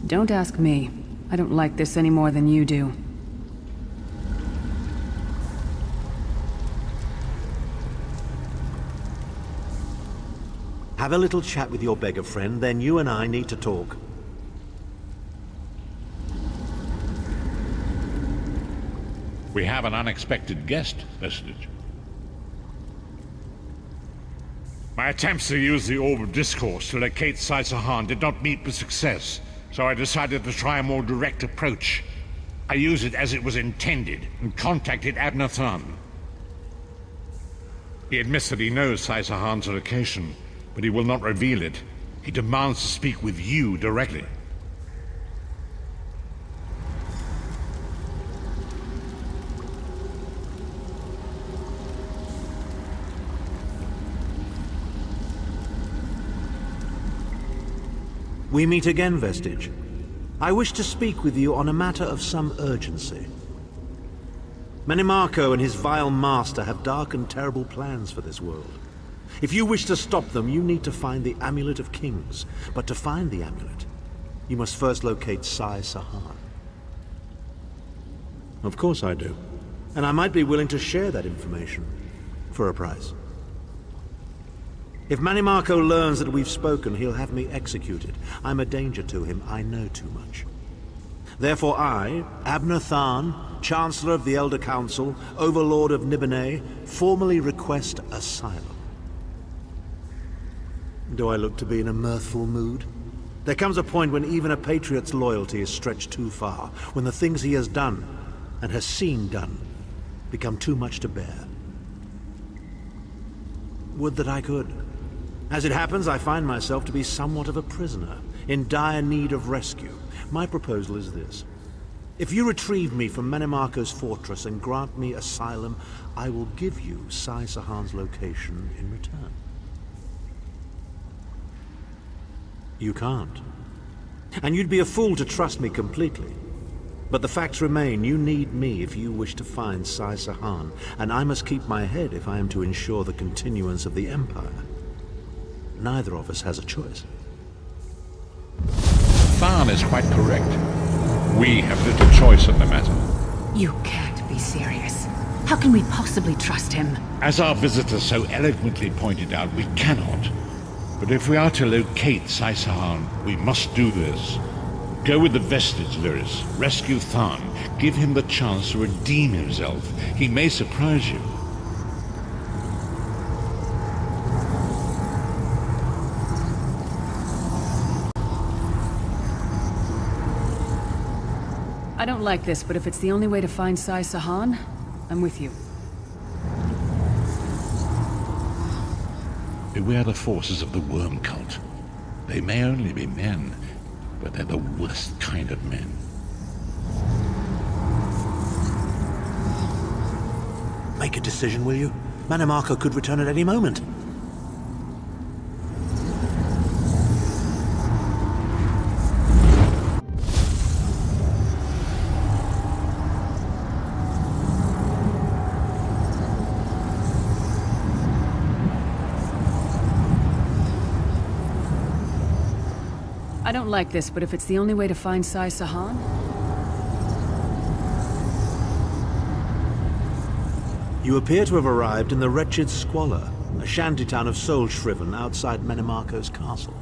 Don't ask me. I don't like this any more than you do. Have a little chat with your beggar friend, then you and I need to talk. We have an unexpected guest, Vestige. My attempts to use the Orb of Discourse to locate Sai-Sahan did not meet with success, so I decided to try a more direct approach. I used it as it was intended and contacted Abner Than. He admits that he knows Sai-Sahan's location, but he will not reveal it. He demands to speak with you directly. We meet again, Vestige. I wish to speak with you on a matter of some urgency. Menimarco and his vile master have dark and terrible plans for this world. If you wish to stop them, you need to find the Amulet of Kings. But to find the amulet, you must first locate Sai-Sahan. Of course I do. And I might be willing to share that information for a price. If Menimarco learns that we've spoken, he'll have me executed. I'm a danger to him. I know too much. Therefore I, Abner Than, Chancellor of the Elder Council, Overlord of Nibene, formally request asylum. Do I look to be in a mirthful mood? There comes a point when even a patriot's loyalty is stretched too far, when the things he has done, and has seen done, become too much to bear. Would that I could. As it happens, I find myself to be somewhat of a prisoner, in dire need of rescue. My proposal is this. If you retrieve me from Menimarco's fortress and grant me asylum, I will give you Sai-Sahan's location in return. You can't. And you'd be a fool to trust me completely. But the facts remain, you need me if you wish to find Sai-Sahan, and I must keep my head if I am to ensure the continuance of the Empire. Neither of us has a choice. Than is quite correct. We have little choice in the matter. You can't be serious. How can we possibly trust him? As our visitor so eloquently pointed out, we cannot. But if we are to locate Sai-Sahan, we must do this. Go with the Vestige, Lyris. Rescue Than. Give him the chance to redeem himself. He may surprise you. I don't like this, but if it's the only way to find Sai-Sahan, I'm with you. Beware the forces of the worm cult. They may only be men, but they're the worst kind of men. Make a decision, will you? Menimarco could return at any moment. I don't like this, but if it's the only way to find Sai-Sahan... You appear to have arrived in the wretched Squalor, a shantytown of Soul-Shriven outside Menimarco's castle.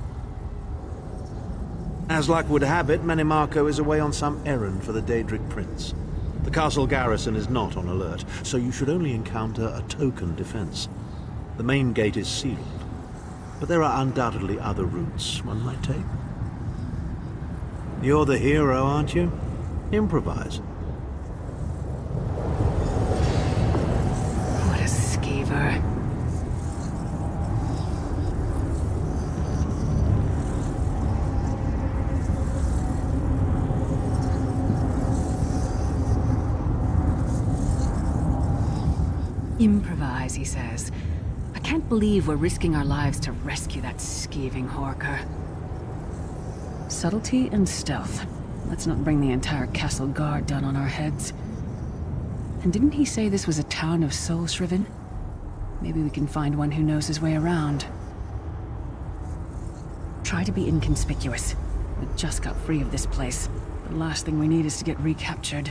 As luck would have it, Menimarco is away on some errand for the Daedric Prince. The castle garrison is not on alert, so you should only encounter a token defense. The main gate is sealed, but there are undoubtedly other routes one might take. You're the hero, aren't you? Improvise. What a skeever. Improvise, he says. I can't believe we're risking our lives to rescue that skeeving Horker. Subtlety and stealth. Let's not bring the entire castle guard down on our heads. And didn't he say this was a town of Soul-Shriven? Maybe we can find one who knows his way around. Try to be inconspicuous. We just got free of this place. The last thing we need is to get recaptured.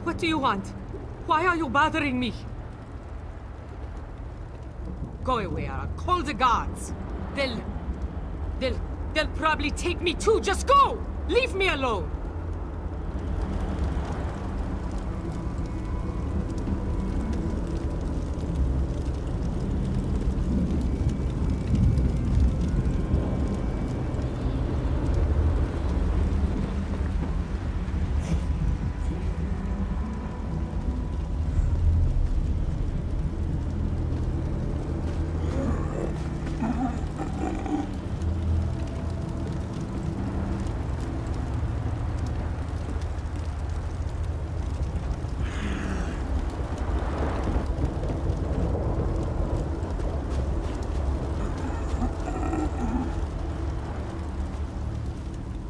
What do you want? Why are you bothering me? Go away, or I'll call the guards. They'll probably take me too. Just go! Leave me alone!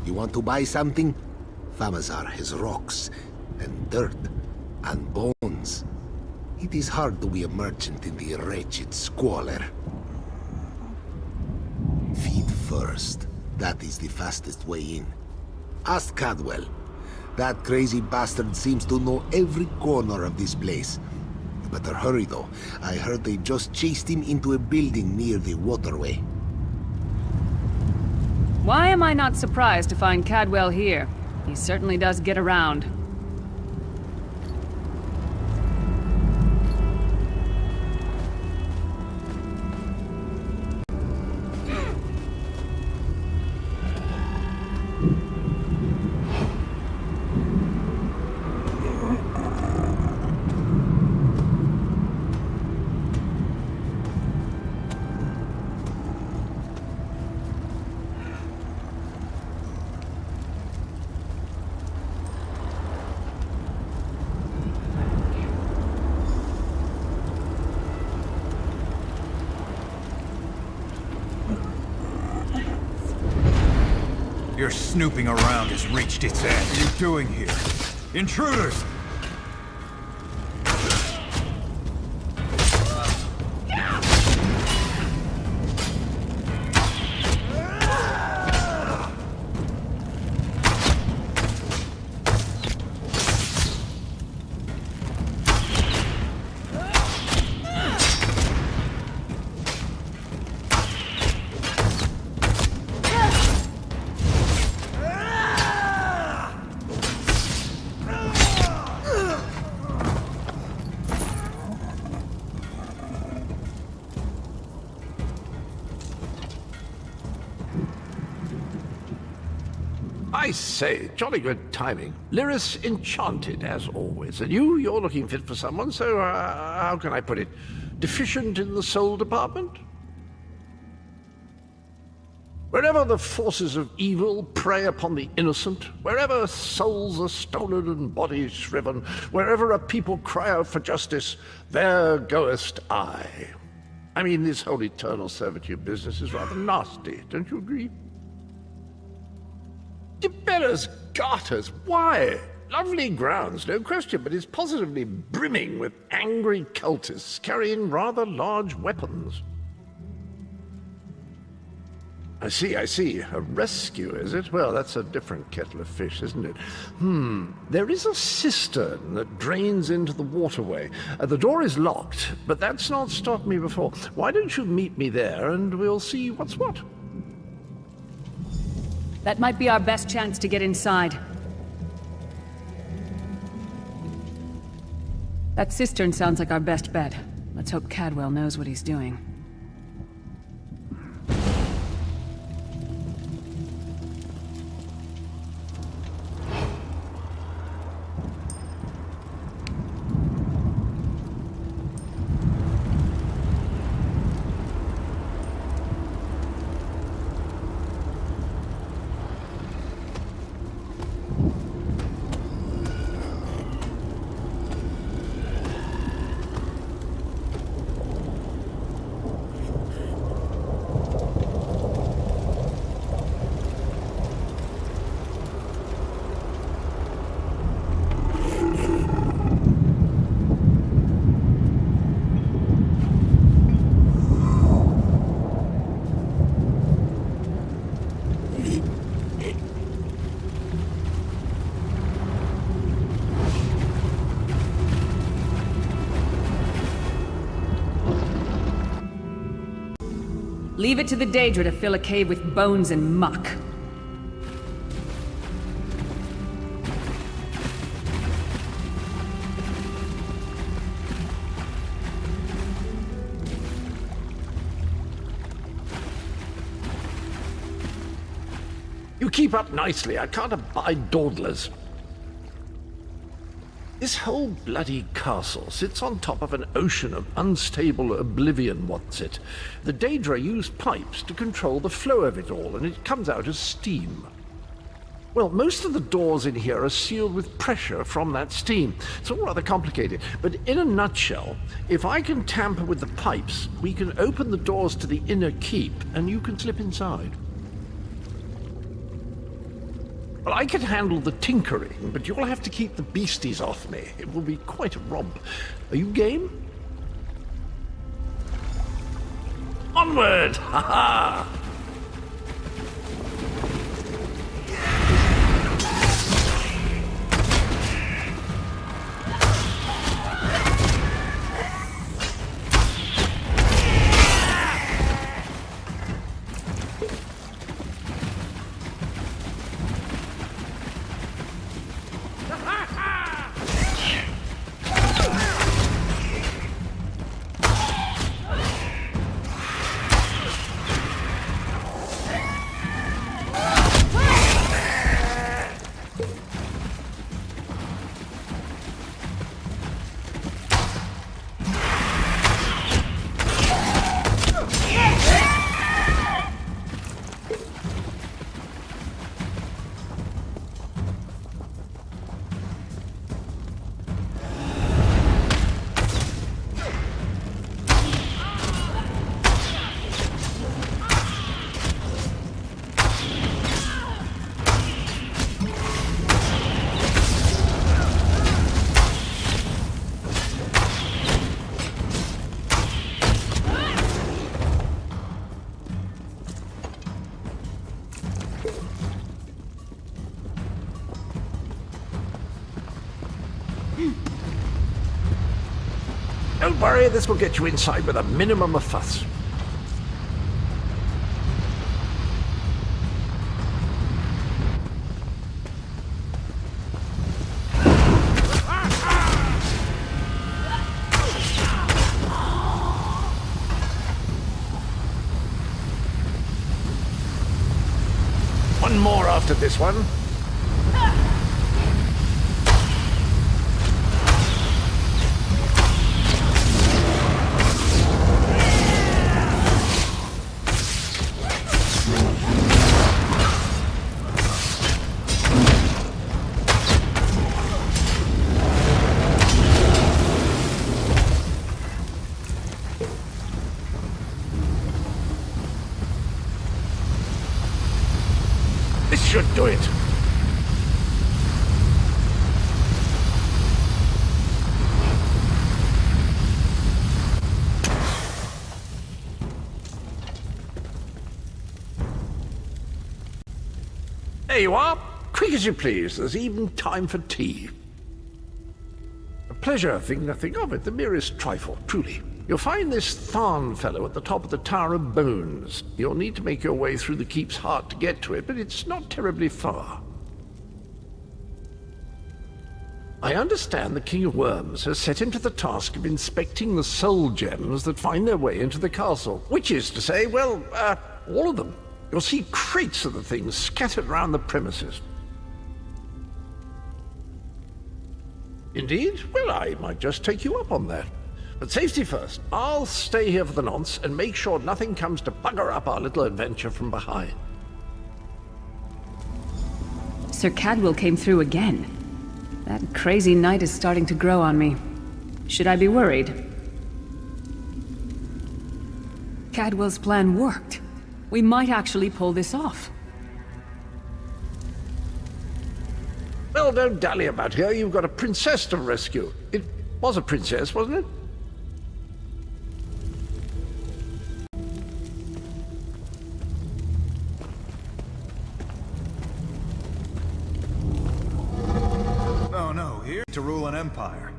You want to buy something? Famazar has rocks, and dirt, and bones. It is hard to be a merchant in the wretched squalor. Feed first. That is the fastest way in. Ask Cadwell. That crazy bastard seems to know every corner of this place. You better hurry though. I heard they just chased him into a building near the waterway. Why am I not surprised to find Cadwell here? He certainly does get around. Your snooping around has reached its end. What are you doing here? Intruders! I say, jolly good timing. Lyris enchanted, as always. And you're looking fit for someone, so how can I put it? Deficient in the soul department? Wherever the forces of evil prey upon the innocent, wherever souls are stolen and bodies shriven, wherever a people cry out for justice, there goest I. I mean, this whole eternal servitude business is rather nasty, don't you agree? Tiberius Garters, why? Lovely grounds, no question, but it's positively brimming with angry cultists carrying rather large weapons. I see. A rescue, is it? Well, that's a different kettle of fish, isn't it? There is a cistern that drains into the waterway. The door is locked, but that's not stopped me before. Why don't you meet me there and we'll see what's what? That might be our best chance to get inside. That cistern sounds like our best bet. Let's hope Cadwell knows what he's doing. Leave it to the Daedra to fill a cave with bones and muck. You keep up nicely. I can't abide dawdlers. This whole bloody castle sits on top of an ocean of unstable oblivion, what's it? The Daedra use pipes to control the flow of it all, and it comes out as steam. Well, most of the doors in here are sealed with pressure from that steam. It's all rather complicated, but in a nutshell, if I can tamper with the pipes, we can open the doors to the inner keep, and you can slip inside. Well, I can handle the tinkering, but you'll have to keep the beasties off me. It will be quite a romp. Are you game? Onward! Ha ha! Don't worry, this will get you inside with a minimum of fuss. One more after this one. This should do it. There you are. Quick as you please. There's even time for tea. A pleasure, think nothing of it. The merest trifle, truly. You'll find this Tharn fellow at the top of the Tower of Bones. You'll need to make your way through the keep's heart to get to it, but it's not terribly far. I understand the King of Worms has set him to the task of inspecting the soul gems that find their way into the castle. Which is to say, well, all of them. You'll see crates of the things scattered around the premises. Indeed? Well, I might just take you up on that. But safety first. I'll stay here for the nonce and make sure nothing comes to bugger up our little adventure from behind. Sir Cadwell came through again. That crazy night is starting to grow on me. Should I be worried? Cadwell's plan worked. We might actually pull this off. Well, don't dally about here. You've got a princess to rescue. It was a princess, wasn't it? No, here to rule an empire.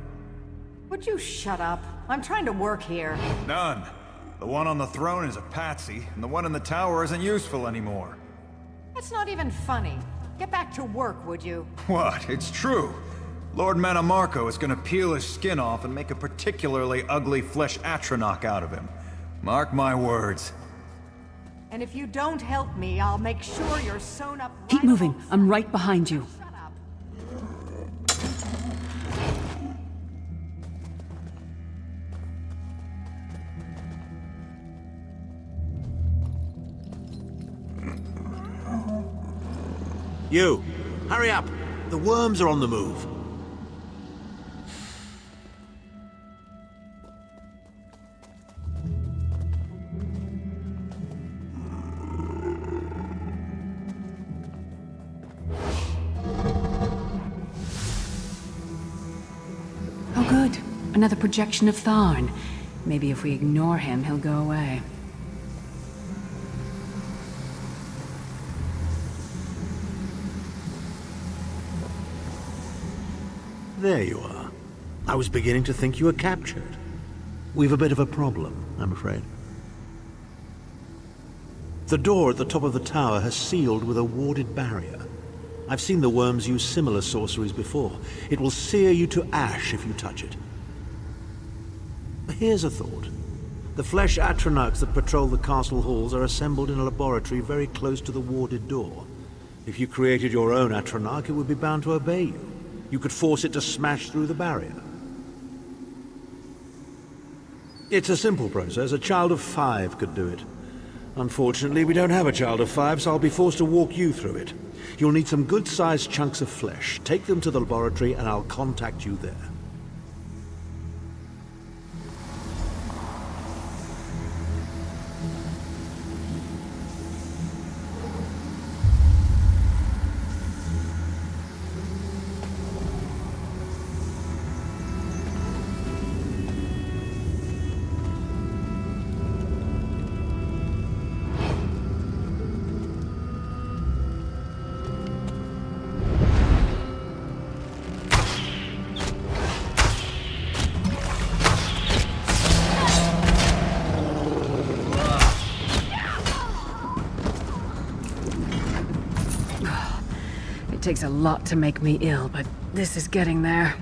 Would you shut up? I'm trying to work here. None. The one on the throne is a patsy, and the one in the tower isn't useful anymore. That's not even funny. Get back to work, would you? What? It's true. Lord Manimarco is gonna peel his skin off and make a particularly ugly flesh Atronach out of him. Mark my words. And if you don't help me, I'll make sure you're sewn up right Keep moving. alongside- I'm right behind you. Shut up. You! Hurry up! The worms are on the move. Oh good. Another projection of Tharn. Maybe if we ignore him, he'll go away. There you are. I was beginning to think you were captured. We've a bit of a problem, I'm afraid. The door at the top of the tower has sealed with a warded barrier. I've seen the worms use similar sorceries before. It will sear you to ash if you touch it. Here's a thought. The flesh Atronachs that patrol the castle halls are assembled in a laboratory very close to the warded door. If you created your own Atronach, it would be bound to obey you. You could force it to smash through the barrier. It's a simple process. A child of 5 could do it. Unfortunately, we don't have a child of 5, so I'll be forced to walk you through it. You'll need some good-sized chunks of flesh. Take them to the laboratory and I'll contact you there. It takes a lot to make me ill, but this is getting there.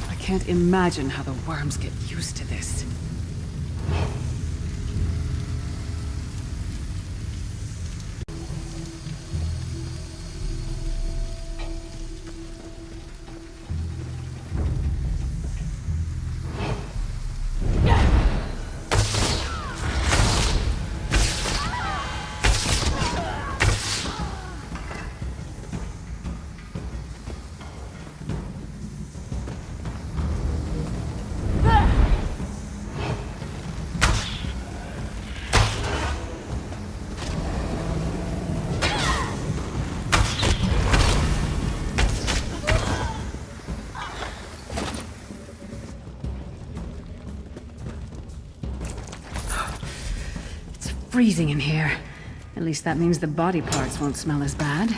I can't imagine how the worms get used to this. Freezing in here. At least that means the body parts won't smell as bad.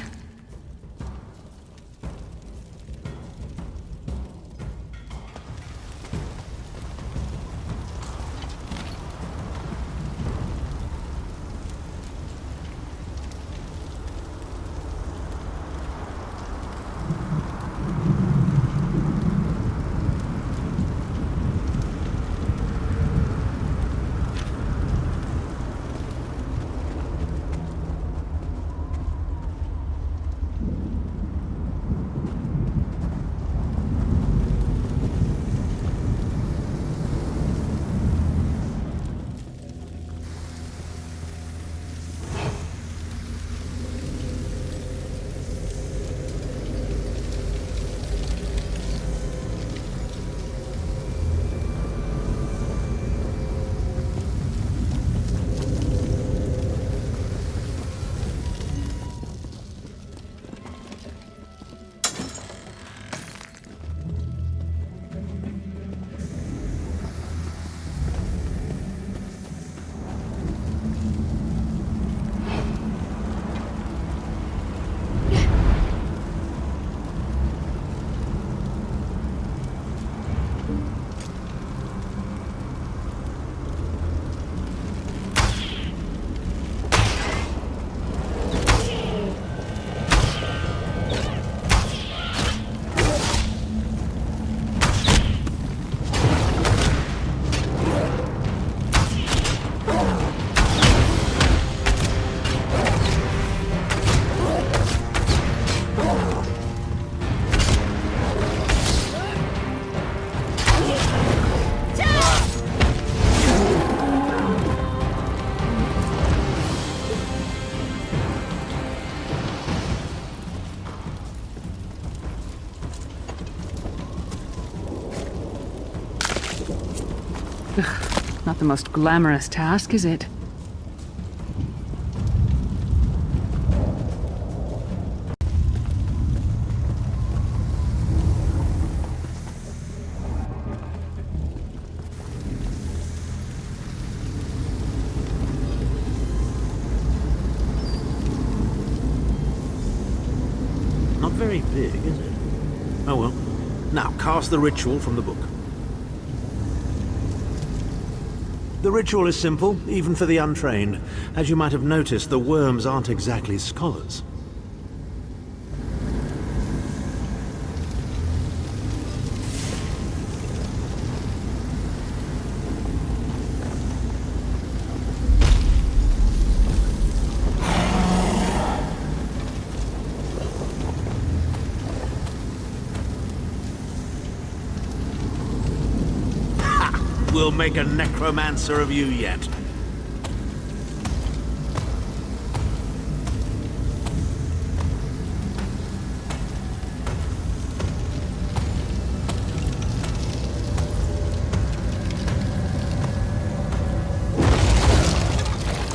Not the most glamorous task, is it? Not very big, is it? Oh well. Now, cast the ritual from the book. The ritual is simple, even for the untrained. As you might have noticed, the worms aren't exactly scholars. We'll make a necromancer of you yet.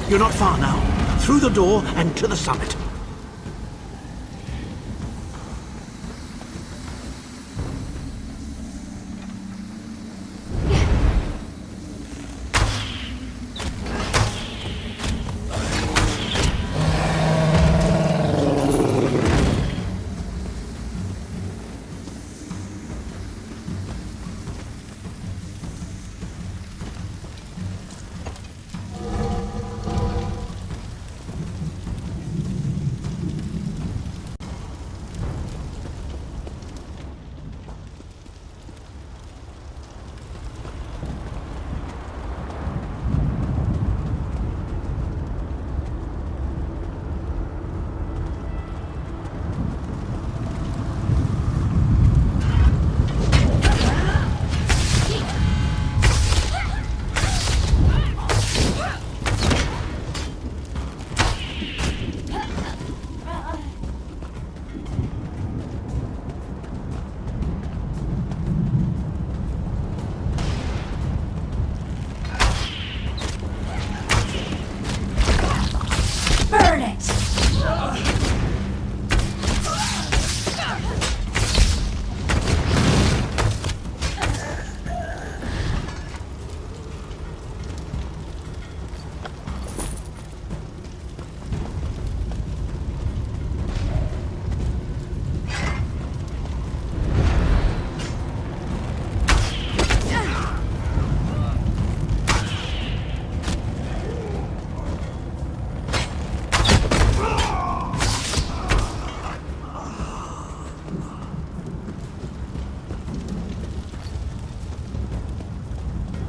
You're not far now. Through the door and to the summit.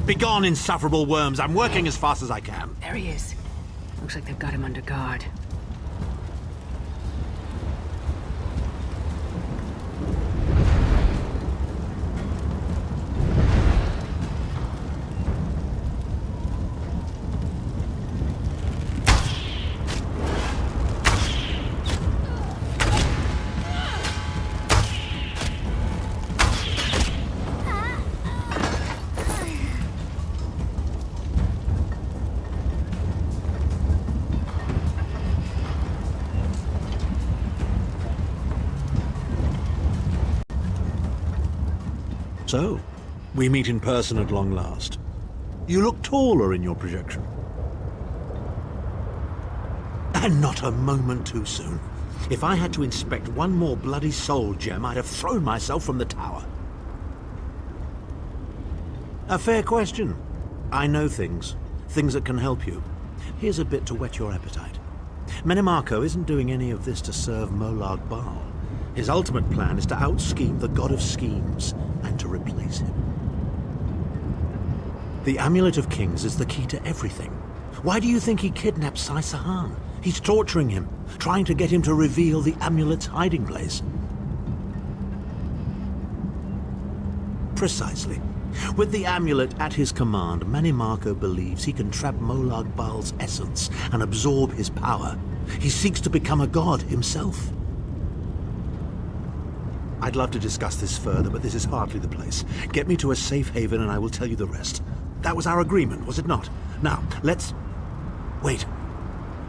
Begone, insufferable worms. I'm working as fast as I can. There he is. Looks like they've got him under guard. So, we meet in person at long last. You look taller in your projection. And not a moment too soon. If I had to inspect one more bloody soul gem, I'd have thrown myself from the tower. A fair question. I know things that can help you. Here's a bit to whet your appetite. Menimarco isn't doing any of this to serve Molag Bal. His ultimate plan is to out-scheme the god of schemes and to replace him. The Amulet of Kings is the key to everything. Why do you think he kidnapped Sai Sahan? He's torturing him, trying to get him to reveal the amulet's hiding place. Precisely. With the amulet at his command, Menimarco believes he can trap Molag Bal's essence and absorb his power. He seeks to become a god himself. I'd love to discuss this further, but this is hardly the place. Get me to a safe haven and I will tell you the rest. That was our agreement, was it not? Now, let's... Wait.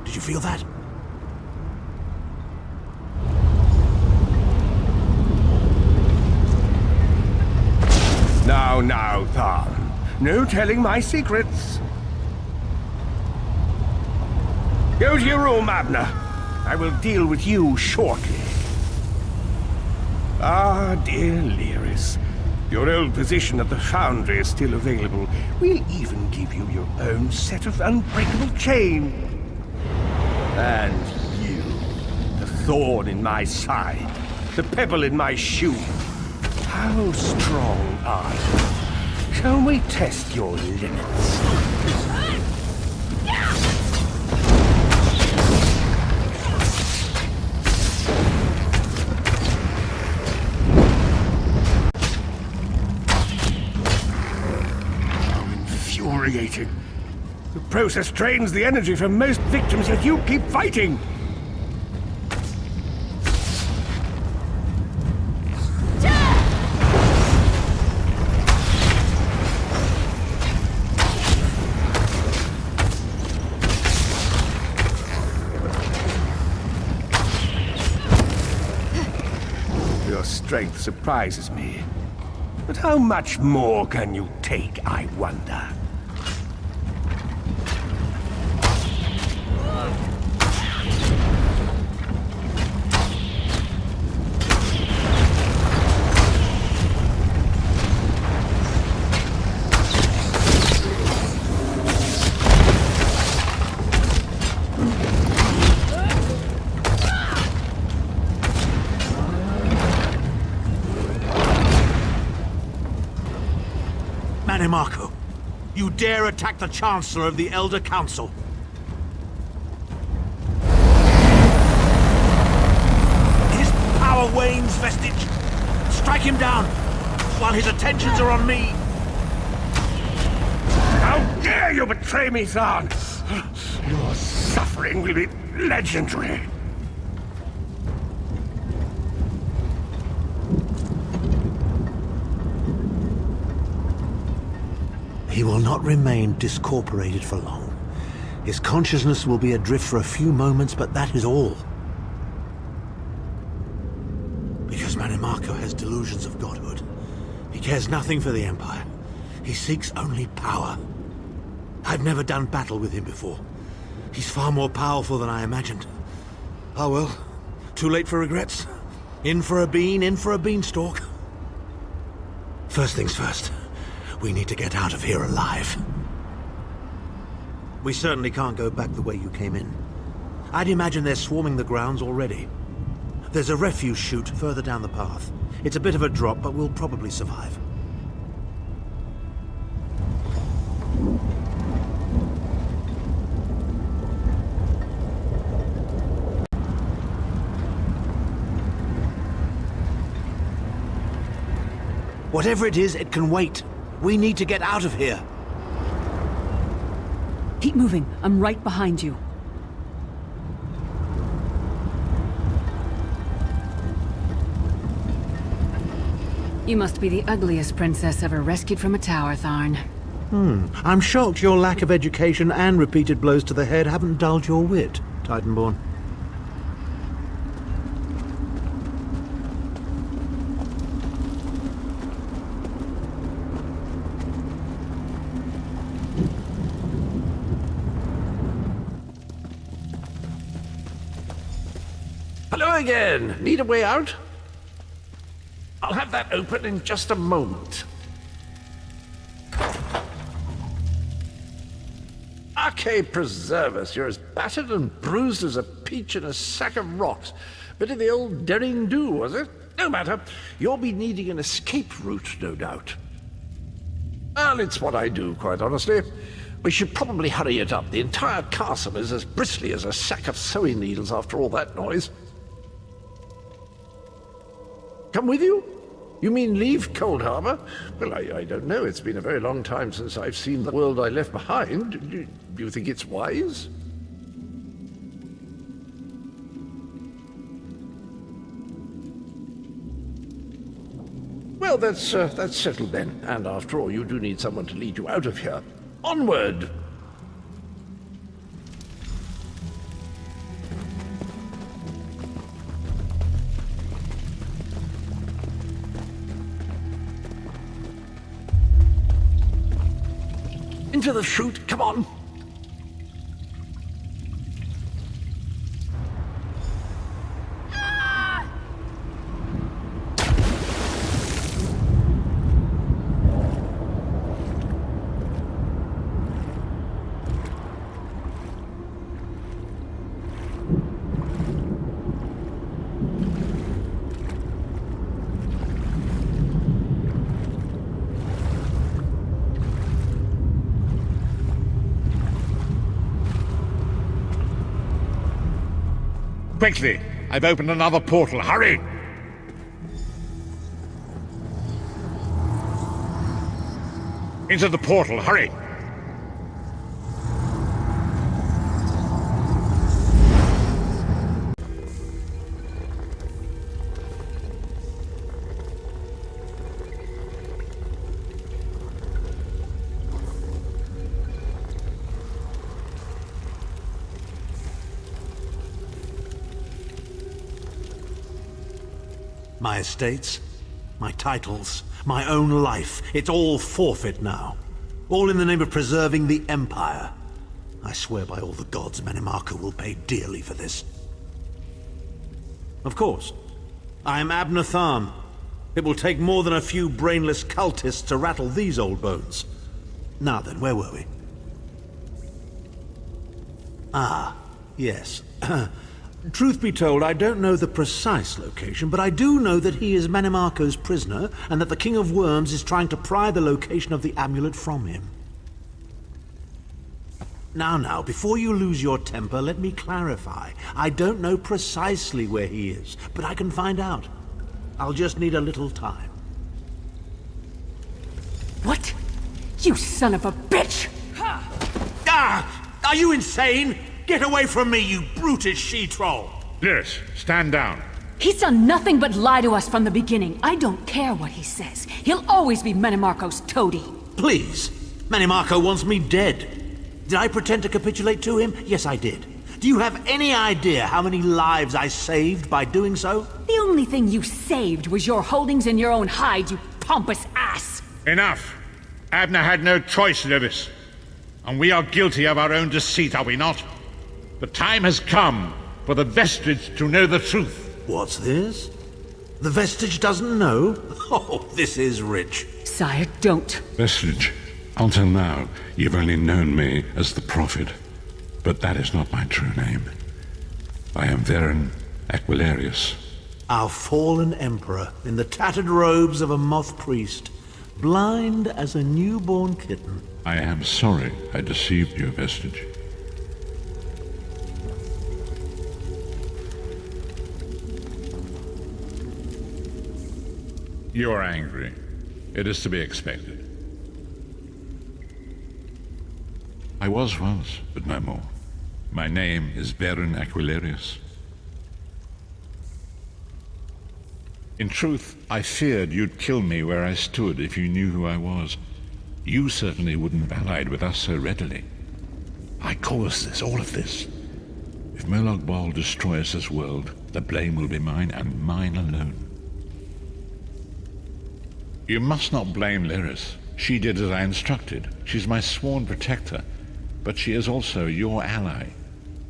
Did you feel that? Now, Tharn. No telling my secrets. Go to your room, Abner. I will deal with you shortly. Ah, dear Lyris. Your old position at the Foundry is still available. We'll even give you your own set of unbreakable chain. And you, the thorn in my side, the pebble in my shoe. How strong are you? Shall we test your limits? How infuriating. The process drains the energy from most victims, yet you keep fighting! Your strength surprises me. But how much more can you take, I wonder? Marco, you dare attack the Chancellor of the Elder Council? His power wanes, Vestige. Strike him down, while his attentions are on me. How dare you betray me, Tharn! Your suffering will be legendary. He will not remain discorporated for long. His consciousness will be adrift for a few moments, but that is all. Because Manimarco has delusions of godhood. He cares nothing for the Empire. He seeks only power. I've never done battle with him before. He's far more powerful than I imagined. Oh well, too late for regrets. In for a bean, in for a beanstalk. First things first. We need to get out of here alive. We certainly can't go back the way you came in. I'd imagine they're swarming the grounds already. There's a refuse chute further down the path. It's a bit of a drop, but we'll probably survive. Whatever it is, it can wait. We need to get out of here. Keep moving. I'm right behind you. You must be the ugliest princess ever rescued from a tower, Tharn. I'm shocked your lack of education and repeated blows to the head haven't dulled your wit, Titanborn. Hello again. Need a way out? I'll have that open in just a moment. Arcade preserve us. You're as battered and bruised as a peach in a sack of rocks. Bit of the old daring do, was it? No matter. You'll be needing an escape route, no doubt. Well, it's what I do, quite honestly. We should probably hurry it up. The entire castle is as bristly as a sack of sewing needles after all that noise. Come with you? You mean leave Cold Harbor? Well, I don't know. It's been a very long time since I've seen the world I left behind. Do you think it's wise? Well, Well, that's settled then. And after all, you do need someone to lead you out of here. Onward! Into the chute, come on! Quickly! I've opened another portal. Hurry! Into the portal. Hurry! My estates, my titles, my own life, it's all forfeit now. All in the name of preserving the Empire. I swear by all the gods, Manimarco will pay dearly for this. Of course, I am Abner Tharn. It will take more than a few brainless cultists to rattle these old bones. Now then, where were we? Ah, yes. Truth be told, I don't know the precise location, but I do know that he is Manimarco's prisoner, and that the King of Worms is trying to pry the location of the amulet from him. Now, before you lose your temper, let me clarify. I don't know precisely where he is, but I can find out. I'll just need a little time. What? You son of a bitch! Ah! Are you insane? Get away from me, you brutish she-troll! Lyris, stand down. He's done nothing but lie to us from the beginning. I don't care what he says. He'll always be Manimarco's toady. Please! Manimarco wants me dead. Did I pretend to capitulate to him? Yes, I did. Do you have any idea how many lives I saved by doing so? The only thing you saved was your holdings in your own hide, you pompous ass! Enough! Abner had no choice, Lyris. And we are guilty of our own deceit, are we not? The time has come for the Vestige to know the truth. What's this? The Vestige doesn't know? Oh, this is rich. Sire, don't. Vestige, until now, you've only known me as the Prophet. But that is not my true name. I am Veren Aquilarius. Our fallen emperor, in the tattered robes of a moth priest, blind as a newborn kitten. I am sorry I deceived you, Vestige. You are angry. It is to be expected. I was once, but no more. My name is Veren Aquilarius. In truth, I feared you'd kill me where I stood if you knew who I was. You certainly wouldn't have allied with us so readily. I caused this, all of this. If Molag Bal destroys this world, the blame will be mine, and mine alone. You must not blame Lyris. She did as I instructed. She's my sworn protector, but she is also your ally.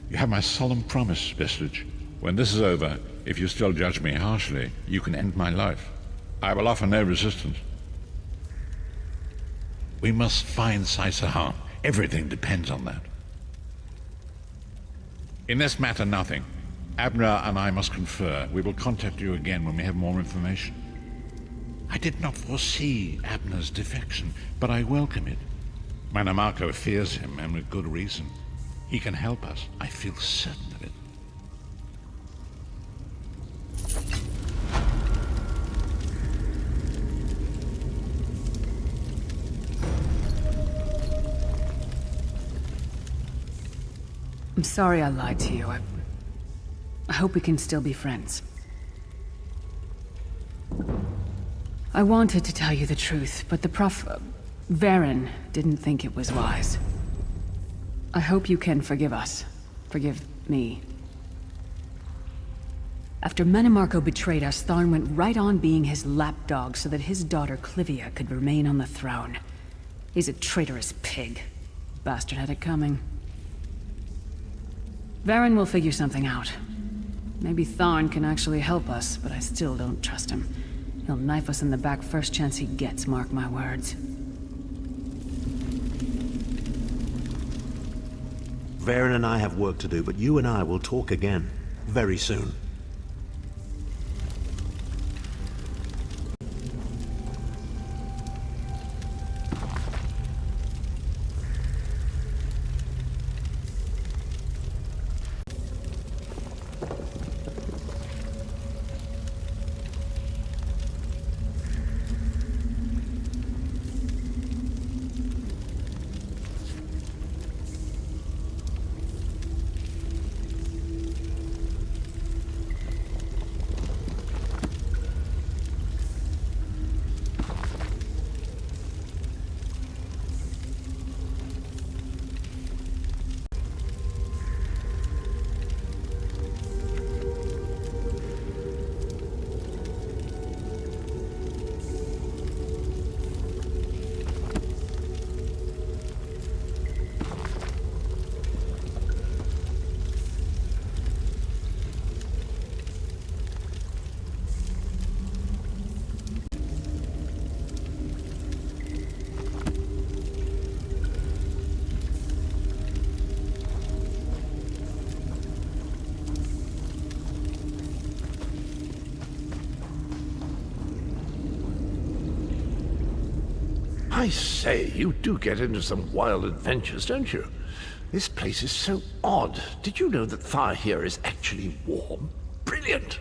You have my solemn promise, Vestige. When this is over, if you still judge me harshly, you can end my life. I will offer no resistance. We must find Saisahan. Everything depends on that. In this matter, nothing. Abner and I must confer. We will contact you again when we have more information. I did not foresee Abner's defection, but I welcome it. Manimarco fears him, and with good reason. He can help us. I feel certain of it. I'm sorry I lied to you. I hope we can still be friends. I wanted to tell you the truth, but the Varen didn't think it was wise. I hope you can forgive us. Forgive me. After Manimarco betrayed us, Tharn went right on being his lapdog so that his daughter Clivia could remain on the throne. He's a traitorous pig. Bastard had it coming. Varen will figure something out. Maybe Tharn can actually help us, but I still don't trust him. He'll knife us in the back first chance he gets, mark my words. Varen and I have work to do, but you and I will talk again, very soon. I say, you do get into some wild adventures, don't you? This place is so odd. Did you know that fire here is actually warm? Brilliant!